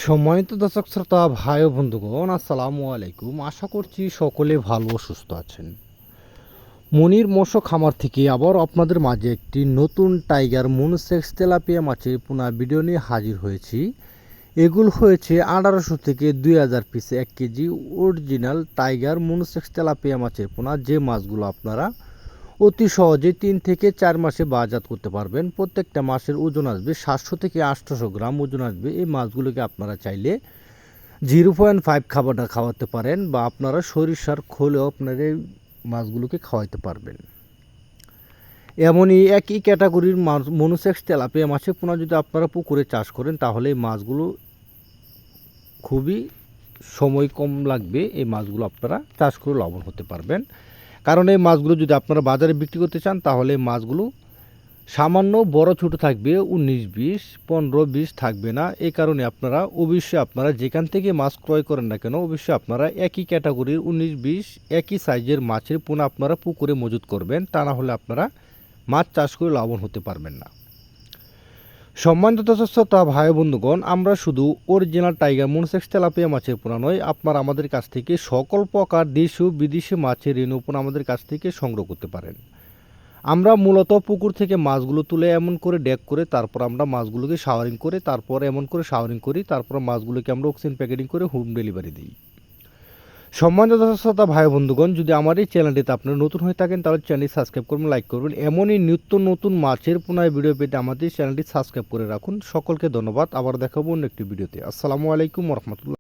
সম্মানিত দর্শক শ্রোতা ভাই ও বন্ধুগণ, আসসালামু আলাইকুম। আশা করছি সকলে ভালো ও সুস্থ আছেন। মনির মৎস্য খামার থেকে আবার আপনাদের মাঝে একটি নতুন টাইগার মনোসেক্স তেলাপিয়া মাছের পোনা ভিডিও নিয়ে হাজির হয়েছি। এগুলো হয়েছে 1800 থেকে 2000 পিসে 1 KG original tiger monosex tilapia মাছের পোনা, যে মাছগুলো আপনারা অতি সহজে 3 থেকে 4 মাসে বাজাত করতে পারবেন। প্রত্যেকটা মাছের ওজন আসবে 700 থেকে 800 গ্রাম ওজন আসবে। এই মাছগুলোকে আপনারা চাইলে 0.5 খাবারটা খাওয়াতে পারেন, বা আপনারা সরিষার খোলেও আপনারা এই মাছগুলোকে খাওয়াইতে পারবেন। এমনই একই ক্যাটাগরির মাছ মনোসেক্স তেলাপিয়া মাছের পোনা যদি আপনারা পুকুরে চাষ করেন, তাহলে এই মাছগুলো খুবই সময় কম লাগবে। এই মাছগুলো আপনারা চাষ করে লাভবান হতে পারবেন। কারণ এই মাছগুলো যদি আপনারা বাজারে বিক্রি করতে চান, তাহলে এই মাছগুলো সামান্য বড় ছোট থাকবে, 19-20, 15-20 থাকবে না। এই কারণে আপনারা যেখান থেকে মাছ ক্রয় করেন না কেন, অবশ্যই আপনারা একই ক্যাটাগরির 19-20 একই সাইজের মাছের পোনা আপনারা পুকুরে মজুত করবেন। তা না হলে আপনারা মাছ চাষ করে লাভবান হতে পারবেন না। সম্মানিত দর্শক শ্রোতা ভাই বন্ধুগণ, আমরা শুধু অরিজিনাল টাইগার মনোসেক্স তেলাপিয়া মাছের পোনা নয়, আপনারা আমাদের কাছ থেকে সকল প্রকার দেশীয় বিদেশি মাছের রেণু পোনা আমাদের কাছ থেকে সংগ্রহ করতে পারেন। আমরা মূলত পুকুর থেকে মাছগুলো তুলে এমন করে ড্যাগ করে, তারপর আমরা মাছগুলোকে শাওয়ারিং করে, তারপর এমন করে শাওয়ারিং করি, তারপর মাছগুলোকে আমরা অক্সিজেন প্যাকেটিং করে হোম ডেলিভারি দিই। সম্মানিত দর্শক শ্রোতা ভাই বন্ধুগণ, যদি আমার এই চ্যানেলটিতে আপনারা নতুন হয়ে থাকেন, তাহলে চ্যানেলটি সাবস্ক্রাইব করবেন, লাইক করবেন। এমনই নিত্য নতুন মাছের পোনায় ভিডিও পেতে আমাদের চ্যানেলটি সাবস্ক্রাইব করে রাখুন। সকলকে ধন্যবাদ। আবার দেখাবো অন্য একটি ভিডিওতে। আসসালামু আলাইকুম ওয়া রাহমাতুল্লাহ।